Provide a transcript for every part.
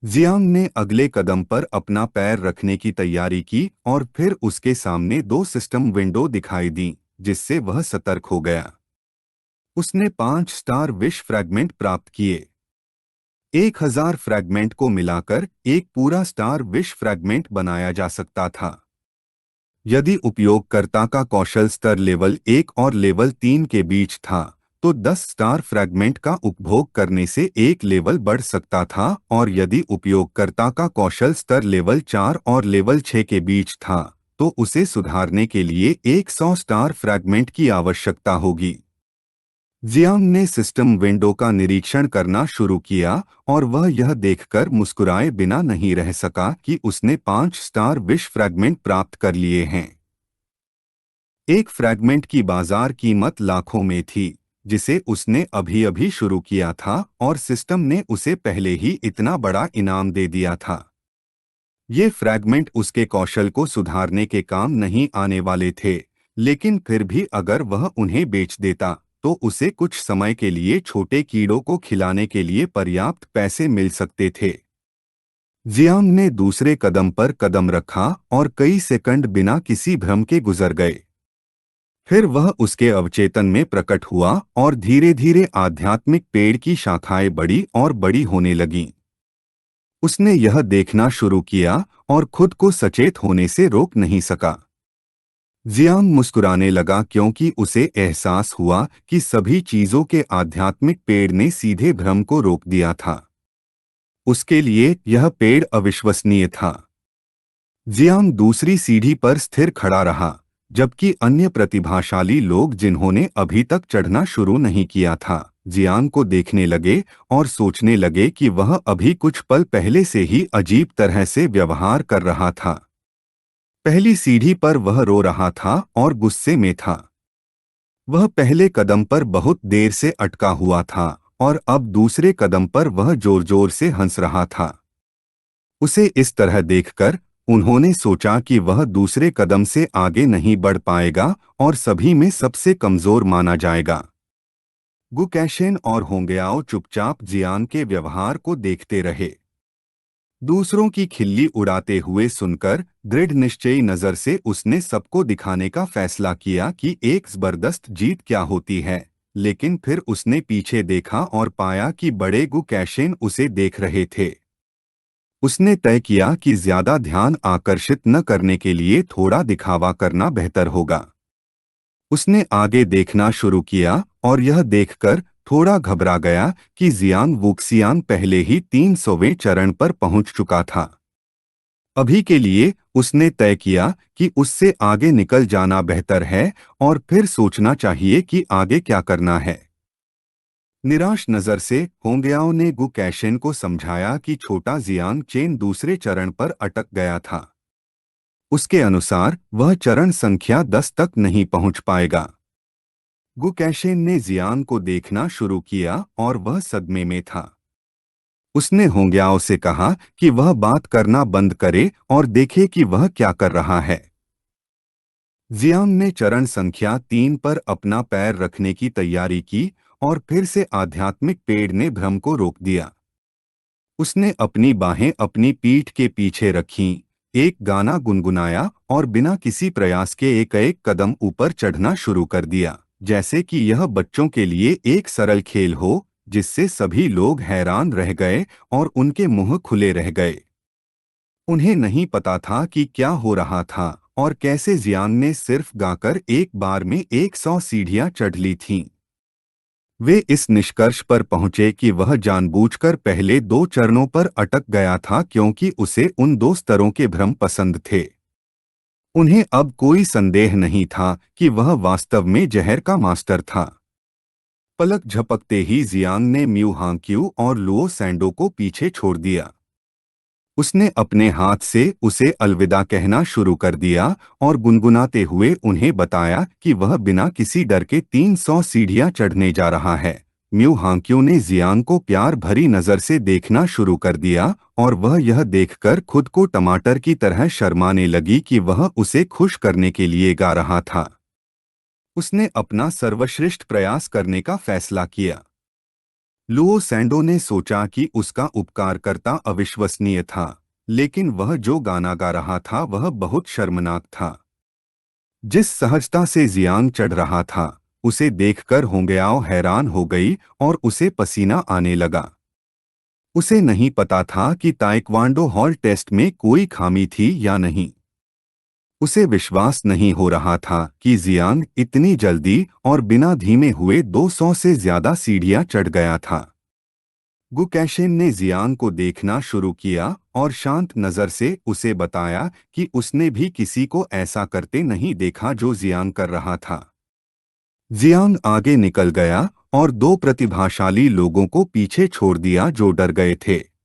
Jiang ने अगले कदम पर अपना पैर रखने की तैयारी की और फिर उसके सामने दो सिस्टम विंडो दिखाई दी, जिससे वह सतर्क हो गया। उसने 5 स्टार विश फ्रैगमेंट प्राप्त किए। 1000 फ्रैगमेंट को मिलाकर एक पूरा स्टार विश फ्रैगमेंट बनाया जा सकता था। यदि उपयोगकर्ता का कौशल स्तर लेवल 1 और लेवल 3 के बीच था, तो 10 स्टार फ्रैगमेंट का उपभोग करने से एक लेवल बढ़ सकता था, और यदि उपयोगकर्ता का कौशल स्तर लेवल 4 और लेवल 6 के बीच था, तो उसे सुधारने के लिए 100 स्टार फ्रैगमेंट की आवश्यकता होगी। जियांग ने सिस्टम विंडो का निरीक्षण करना शुरू किया और वह यह देखकर मुस्कुराए बिना नहीं रह सका कि उसने 5 स्टार विश फ्रैगमेंट प्राप्त कर लिए हैं। एक फ्रैगमेंट की बाजार कीमत लाखों में थी, जिसे उसने अभी अभी शुरू किया था, और सिस्टम ने उसे पहले ही इतना बड़ा इनाम दे दिया था। ये फ्रैगमेंट उसके कौशल को सुधारने के काम नहीं आने वाले थे, लेकिन फिर भी अगर वह उन्हें बेच देता, तो उसे कुछ समय के लिए छोटे कीड़ों को खिलाने के लिए पर्याप्त पैसे मिल सकते थे। जियांग ने दूसरे कदम पर कदम रखा और कई सेकंड बिना किसी भ्रम के गुजर गए। फिर वह उसके अवचेतन में प्रकट हुआ और धीरे धीरे आध्यात्मिक पेड़ की शाखाएं बड़ी और बड़ी होने लगीं। उसने यह देखना शुरू किया और खुद को सचेत होने से रोक नहीं सका। जियांग मुस्कुराने लगा क्योंकि उसे एहसास हुआ कि सभी चीजों के आध्यात्मिक पेड़ ने सीधे भ्रम को रोक दिया था। उसके लिए यह पेड़ अविश्वसनीय था। जियांग दूसरी सीढ़ी पर स्थिर खड़ा रहा, जबकि अन्य प्रतिभाशाली लोग जिन्होंने अभी तक चढ़ना शुरू नहीं किया था, जियांग को देखने लगे और सोचने लगे कि वह अभी कुछ पल पहले से ही अजीब तरह से व्यवहार कर रहा था। पहली सीढ़ी पर वह रो रहा था और गुस्से में था। वह पहले कदम पर बहुत देर से अटका हुआ था और अब दूसरे कदम पर वह जोर जोर से हंस रहा था। उसे इस तरह देखकर उन्होंने सोचा कि वह दूसरे कदम से आगे नहीं बढ़ पाएगा और सभी में सबसे कमजोर माना जाएगा। गुकैशेन और होंगयाओ चुपचाप जियान के व्यवहार को देखते रहे। दूसरों की खिल्ली उड़ाते हुए सुनकर दृढ़ निश्चयी नजर से उसने सबको दिखाने का फैसला किया कि एक जबरदस्त जीत क्या होती है, लेकिन फिर उसने पीछे देखा और पाया कि बड़े गुकैशेन उसे देख रहे थे। उसने तय किया कि ज्यादा ध्यान आकर्षित न करने के लिए थोड़ा दिखावा करना बेहतर होगा। उसने आगे देखना शुरू किया और यह देखकर थोड़ा घबरा गया कि जियांग वुक्सियान पहले ही 300वें चरण पर पहुंच चुका था। अभी के लिए उसने तय किया कि उससे आगे निकल जाना बेहतर है और फिर सोचना चाहिए कि आगे क्या करना है। निराश नजर से होंगयाओ ने गुकैशेन को समझाया कि छोटा जियांग चेन दूसरे चरण पर अटक गया था। उसके अनुसार वह चरण संख्या 10 तक नहीं पहुंच पाएगा। गुकैशेन ने जियांग को देखना शुरू किया और वह सदमे में था। उसने होंगयाओ से कहा कि वह बात करना बंद करे और देखे कि वह क्या कर रहा है। जियांग ने चरण संख्या 3 पर अपना पैर रखने की तैयारी की और फिर से आध्यात्मिक पेड़ ने भ्रम को रोक दिया। उसने अपनी बाहें अपनी पीठ के पीछे रखीं, एक गाना गुनगुनाया और बिना किसी प्रयास के एक एक कदम ऊपर चढ़ना शुरू कर दिया, जैसे कि यह बच्चों के लिए एक सरल खेल हो, जिससे सभी लोग हैरान रह गए और उनके मुंह खुले रह गए। उन्हें नहीं पता था कि क्या हो रहा था और कैसे जियांग ने सिर्फ गाकर एक बार में 100 सीढ़ियां चढ़ ली थीं। वे इस निष्कर्ष पर पहुंचे कि वह जानबूझकर पहले 2 चरणों पर अटक गया था क्योंकि उसे उन 2 स्तरों के भ्रम पसंद थे। उन्हें अब कोई संदेह नहीं था कि वह वास्तव में जहर का मास्टर था। पलक झपकते ही जियांग ने म्यू हांक्यू और लुओ सैंडो को पीछे छोड़ दिया। उसने अपने हाथ से उसे अलविदा कहना शुरू कर दिया और गुनगुनाते हुए उन्हें बताया कि वह बिना किसी डर के 300 सीढ़ियां चढ़ने जा रहा है। म्यू हांक्यू ने जियांग को प्यार भरी नजर से देखना शुरू कर दिया और वह यह देखकर खुद को टमाटर की तरह शर्माने लगी कि वह उसे खुश करने के लिए गा रहा था। उसने अपना सर्वश्रेष्ठ प्रयास करने का फैसला किया। लुओ सैंडो ने सोचा कि उसका उपकारकर्ता अविश्वसनीय था, लेकिन वह जो गाना गा रहा था वह बहुत शर्मनाक था। जिस सहजता से जियांग चढ़ रहा था, उसे देखकर होंगयाओ हैरान हो गई और उसे पसीना आने लगा। उसे नहीं पता था कि ताइक्वांडो हॉल टेस्ट में कोई खामी थी या नहीं। उसे विश्वास नहीं हो रहा था कि जियांग इतनी जल्दी और बिना धीमे हुए 200 से ज्यादा सीढ़ियां चढ़ गया था। गुकैशेन ने जियांग को देखना शुरू किया और शांत नजर से उसे बताया कि उसने भी किसी को ऐसा करते नहीं देखा जो जियांग कर रहा था। जियांग आगे निकल गया और दो प्रतिभाशाली लोगों को पीछे छोड़ दिया जो डर गए थे।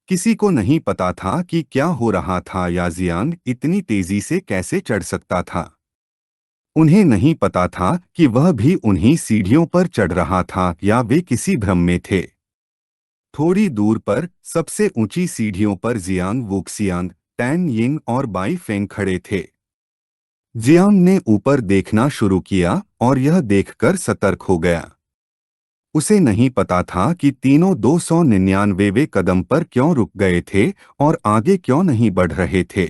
किसी को नहीं पता था कि क्या हो रहा था या जियांग इतनी तेजी से कैसे चढ़ सकता था। उन्हें नहीं पता था कि वह भी उन्हीं सीढ़ियों पर चढ़ रहा था या वे किसी भ्रम में थे। थोड़ी दूर पर सबसे ऊंची सीढ़ियों पर जियांग वुक्सियांग, टैन यिंग और बाई फेंग खड़े थे। जियांग ने ऊपर देखना शुरू किया और यह देखकर सतर्क हो गया। उसे नहीं पता था कि तीनों 299वें कदम पर क्यों रुक गए थे और आगे क्यों नहीं बढ़ रहे थे।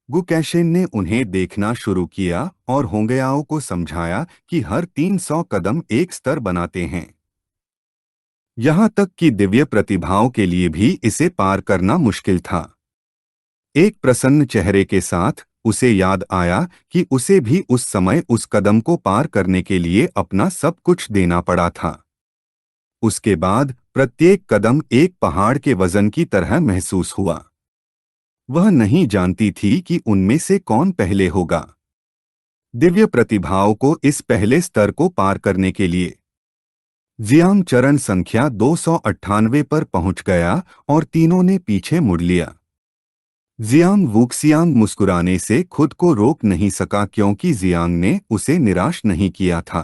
गुकैशेन ने उन्हें देखना शुरू किया और होंगयाओ को समझाया कि हर 300 कदम एक स्तर बनाते हैं। यहाँ तक कि दिव्य प्रतिभाओं के लिए भी इसे पार करना मुश्किल था। एक प्रसन्न चेहरे के साथ उसे याद आया कि उसे भी उस समय उस कदम को पार करने के लिए अपना सब कुछ देना पड़ा था। उसके बाद प्रत्येक कदम एक पहाड़ के वजन की तरह महसूस हुआ। वह नहीं जानती थी कि उनमें से कौन पहले होगा। दिव्य प्रतिभाओं को इस पहले स्तर को पार करने के लिए जियांग चरण संख्या 298 पर पहुंच गया और तीनों ने पीछे मुड़ लिया। जियांग वुक्सियांग मुस्कुराने से खुद को रोक नहीं सका क्योंकि जियांग ने उसे निराश नहीं किया था।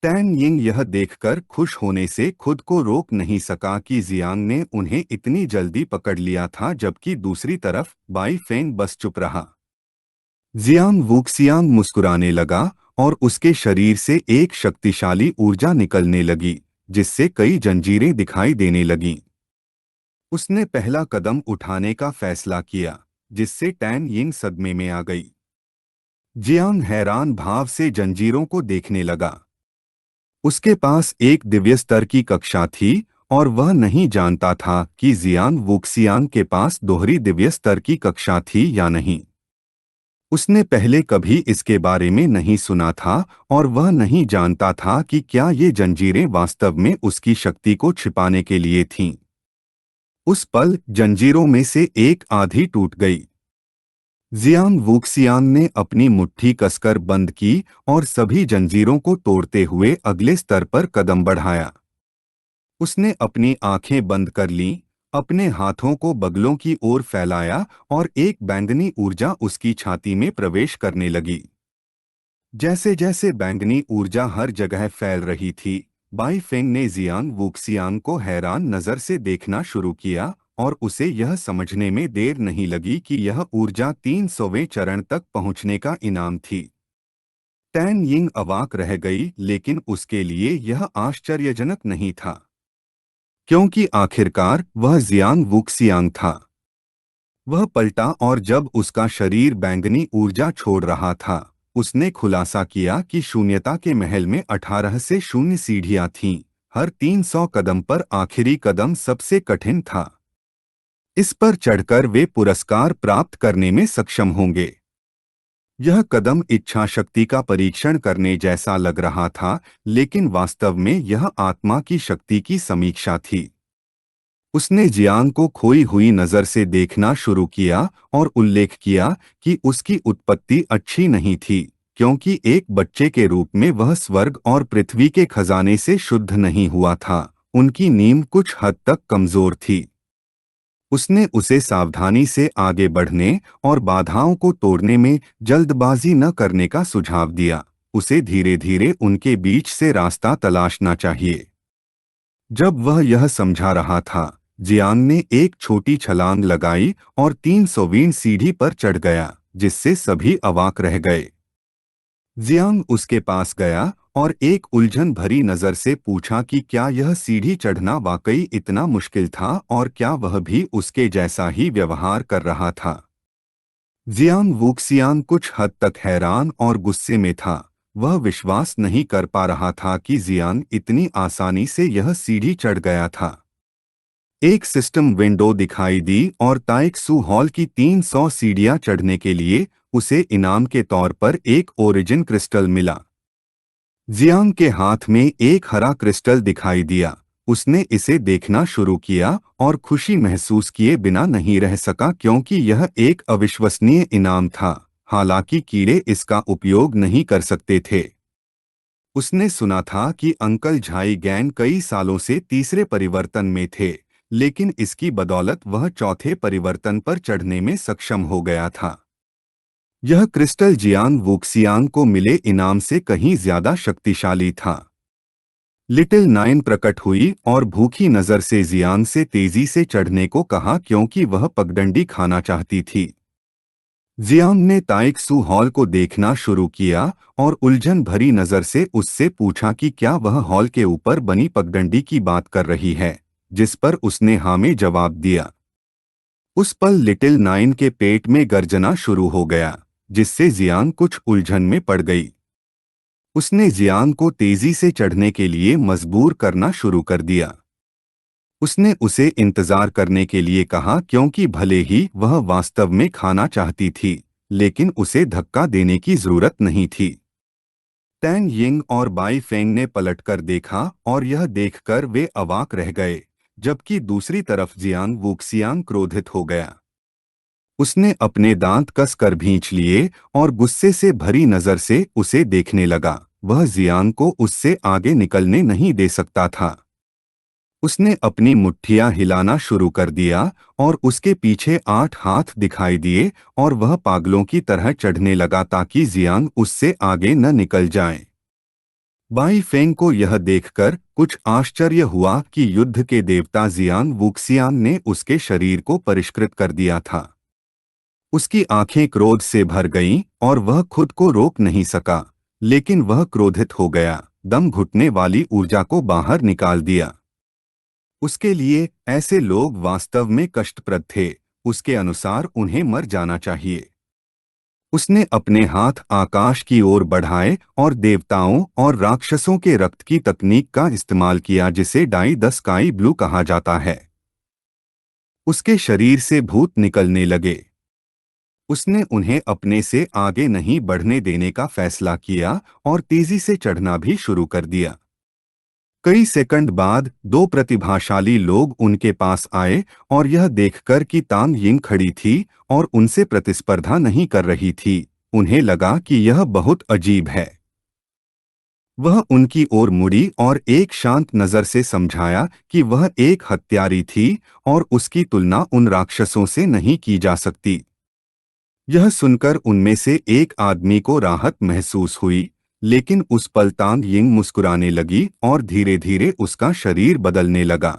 टैन यिंग यह देखकर खुश होने से खुद को रोक नहीं सका कि जियांग ने उन्हें इतनी जल्दी पकड़ लिया था, जबकि दूसरी तरफ बाई फेंग बस चुप रहा। जियांग वुक्सियांग मुस्कुराने लगा और उसके शरीर से एक शक्तिशाली ऊर्जा निकलने लगी, जिससे कई जंजीरें दिखाई देने लगीं। उसने पहला कदम उठाने का फैसला किया, जिससे टैन यिंग सदमे में आ गई। जियांग हैरान भाव से जंजीरों को देखने लगा। उसके पास एक दिव्य स्तर की कक्षा थी और वह नहीं जानता था कि जियांग वुक्सियांग के पास दोहरी दिव्य स्तर की कक्षा थी या नहीं। उसने पहले कभी इसके बारे में नहीं सुना था और वह नहीं जानता था कि क्या ये जंजीरें वास्तव में उसकी शक्ति को छिपाने के लिए थीं। उस पल जंजीरों में से एक आधी टूट गई। जियांग वुक्सियांग ने अपनी मुट्ठी कसकर बंद की और सभी जंजीरों को तोड़ते हुए अगले स्तर पर कदम बढ़ाया। उसने अपनी आंखें बंद कर लीं, अपने हाथों को बगलों की ओर फैलाया और एक बैंगनी ऊर्जा उसकी छाती में प्रवेश करने लगी। जैसे जैसे बैंगनी ऊर्जा हर जगह फैल रही थी, बाई फेंग ने जियांग वुक्सियांग को हैरान नजर से देखना शुरू किया और उसे यह समझने में देर नहीं लगी कि यह ऊर्जा 300वें चरण तक पहुंचने का इनाम थी। टैन यिंग अवाक रह गई, लेकिन उसके लिए यह आश्चर्यजनक नहीं था, क्योंकि आखिरकार वह जियांग वुक्सियांग था। वह पलटा और जब उसका शरीर बैंगनी ऊर्जा छोड़ रहा था, उसने खुलासा किया कि शून्यता के महल में 18 से 0 सीढ़ियां थीं। हर 300 कदम पर आखिरी कदम सबसे कठिन था। इस पर चढ़कर वे पुरस्कार प्राप्त करने में सक्षम होंगे। यह कदम इच्छा शक्ति का परीक्षण करने जैसा लग रहा था, लेकिन वास्तव में यह आत्मा की शक्ति की समीक्षा थी। उसने जियांग को खोई हुई नजर से देखना शुरू किया और उल्लेख किया कि उसकी उत्पत्ति अच्छी नहीं थी, क्योंकि एक बच्चे के रूप में वह स्वर्ग और पृथ्वी के खजाने से शुद्ध नहीं हुआ था। उनकी नींव कुछ हद तक कमजोर थी। उसने उसे सावधानी से आगे बढ़ने और बाधाओं को तोड़ने में जल्दबाजी न करने का सुझाव दिया। उसे धीरे धीरे उनके बीच से रास्ता तलाशना चाहिए। जब वह यह समझा रहा था, जियांग ने एक छोटी छलांग लगाई और 300वीं सीढ़ी पर चढ़ गया, जिससे सभी अवाक रह गए। जियांग उसके पास गया और एक उलझन भरी नजर से पूछा कि क्या यह सीढ़ी चढ़ना वाकई इतना मुश्किल था और क्या वह भी उसके जैसा ही व्यवहार कर रहा था। जियांग वूक्सियांग कुछ हद तक हैरान और गुस्से में था। वह विश्वास नहीं कर पा रहा था कि जियांग इतनी आसानी से यह सीढ़ी चढ़ गया था। एक सिस्टम विंडो दिखाई दी और ताइक्सू हॉल की 300 सीढ़ियां चढ़ने के लिए उसे इनाम के तौर पर एक ओरिजिन क्रिस्टल मिला। जियांग के हाथ में एक हरा क्रिस्टल दिखाई दिया। उसने इसे देखना शुरू किया और खुशी महसूस किए बिना नहीं रह सका क्योंकि यह एक अविश्वसनीय इनाम था। हालांकि कीड़े इसका उपयोग नहीं कर सकते थे। उसने सुना था कि अंकल झाई गैन कई सालों से तीसरे परिवर्तन में थे, लेकिन इसकी बदौलत वह चौथे परिवर्तन पर चढ़ने में सक्षम हो गया था। यह क्रिस्टल जियांग वूक्सियांग को मिले इनाम से कहीं ज्यादा शक्तिशाली था। लिटिल नाइन प्रकट हुई और भूखी नजर से जियांग से तेजी से चढ़ने को कहा क्योंकि वह पगडंडी खाना चाहती थी। जियांग ने ताइक्सू हॉल को देखना शुरू किया और उलझन भरी नजर से उससे पूछा कि क्या वह हॉल के ऊपर बनी पगडंडी की बात कर रही है, जिस पर उसने हाँ में जवाब दिया। उस पल लिटिल नाइन के पेट में गर्जना शुरू हो गया, जिससे जियांग कुछ उलझन में पड़ गई। उसने जियांग को तेजी से चढ़ने के लिए मजबूर करना शुरू कर दिया। उसने उसे इंतजार करने के लिए कहा क्योंकि भले ही वह वास्तव में खाना चाहती थी, लेकिन उसे धक्का देने की जरूरत नहीं थी। टैंग यिंग और बाई फेंग ने पलटकर देखा और यह देखकर वे अवाक रह गए, जबकि दूसरी तरफ जियांग वूक्सियांग क्रोधित हो गया। उसने अपने दांत कसकर भींच लिए और गुस्से से भरी नजर से उसे देखने लगा। वह जियांग को उससे आगे निकलने नहीं दे सकता था। उसने अपनी मुट्ठियां हिलाना शुरू कर दिया और उसके पीछे 8 हाथ दिखाई दिए और वह पागलों की तरह चढ़ने लगा ताकि जियांग उससे आगे न निकल जाए। बाई फेंग को यह देखकर कुछ आश्चर्य हुआ कि युद्ध के देवता जियांग वूक्सियांग ने उसके शरीर को परिष्कृत कर दिया था। उसकी आंखें क्रोध से भर गईं और वह खुद को रोक नहीं सका, लेकिन वह क्रोधित हो गया, दम घुटने वाली ऊर्जा को बाहर निकाल दिया। उसके लिए ऐसे लोग वास्तव में कष्टप्रद थे। उसके अनुसार उन्हें मर जाना चाहिए। उसने अपने हाथ आकाश की ओर बढ़ाए और देवताओं और राक्षसों के रक्त की तकनीक का इस्तेमाल किया जिसे डाई द स्काई ब्लू कहा जाता है। उसके शरीर से भूत निकलने लगे। उसने उन्हें अपने से आगे नहीं बढ़ने देने का फैसला किया और तेजी से चढ़ना भी शुरू कर दिया। कई सेकंड बाद 2 प्रतिभाशाली लोग उनके पास आए और यह देखकर कि तांग यिंग खड़ी थी और उनसे प्रतिस्पर्धा नहीं कर रही थी, उन्हें लगा कि यह बहुत अजीब है। वह उनकी ओर मुड़ी और एक शांत नजर से समझाया कि वह एक हत्यारी थी और उसकी तुलना उन राक्षसों से नहीं की जा सकती। यह सुनकर उनमें से एक आदमी को राहत महसूस हुई, लेकिन उस पल तांग यिंग मुस्कुराने लगी और धीरे धीरे उसका शरीर बदलने लगा।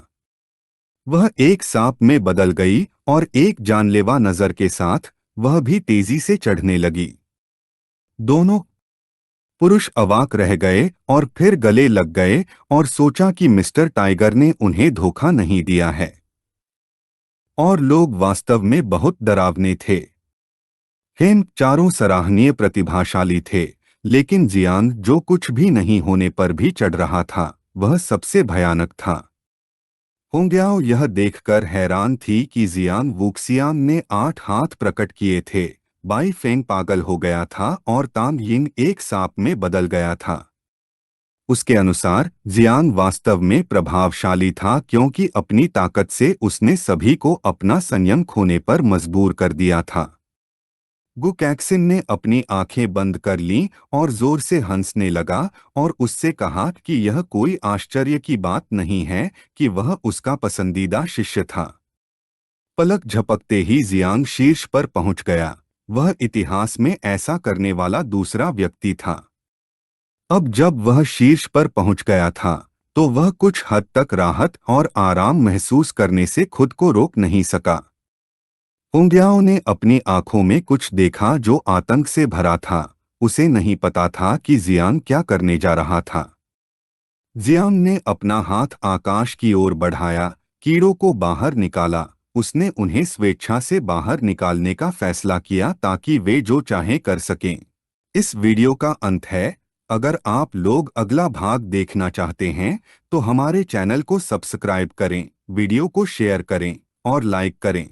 वह एक सांप में बदल गई और एक जानलेवा नजर के साथ वह भी तेजी से चढ़ने लगी। दोनों पुरुष अवाक रह गए और फिर गले लग गए और सोचा कि मिस्टर टाइगर ने उन्हें धोखा नहीं दिया है और लोग वास्तव में बहुत डरावने थे। हेम चारों सराहनीय प्रतिभाशाली थे, लेकिन जियांग जो कुछ भी नहीं होने पर भी चढ़ रहा था, वह सबसे भयानक था। होंग्याओ यह देखकर हैरान थी कि जियांग वूक्सियांग ने 8 हाथ प्रकट किए थे। बाई फेंग पागल हो गया था और तांग यिंग एक सांप में बदल गया था। उसके अनुसार जियांग वास्तव में प्रभावशाली था क्योंकि अपनी ताकत से उसने सभी को अपना संयम खोने पर मजबूर कर दिया था। गुकैक्सिन ने अपनी आंखें बंद कर लीं और जोर से हंसने लगा और उससे कहा कि यह कोई आश्चर्य की बात नहीं है कि वह उसका पसंदीदा शिष्य था। पलक झपकते ही जियांग शीर्ष पर पहुंच गया। वह इतिहास में ऐसा करने वाला दूसरा व्यक्ति था। अब जब वह शीर्ष पर पहुंच गया था, तो वह कुछ हद तक राहत और आराम महसूस करने से खुद को रोक नहीं सका। होंग्याओ ने अपनी आंखों में कुछ देखा जो आतंक से भरा था। उसे नहीं पता था कि जियांग क्या करने जा रहा था। जियांग ने अपना हाथ आकाश की ओर बढ़ाया, कीड़ों को बाहर निकाला। उसने उन्हें स्वेच्छा से बाहर निकालने का फैसला किया ताकि वे जो चाहें कर सकें। इस वीडियो का अंत है। अगर आप लोग अगला भाग देखना चाहते हैं तो हमारे चैनल को सब्सक्राइब करें, वीडियो को शेयर करें और लाइक करें।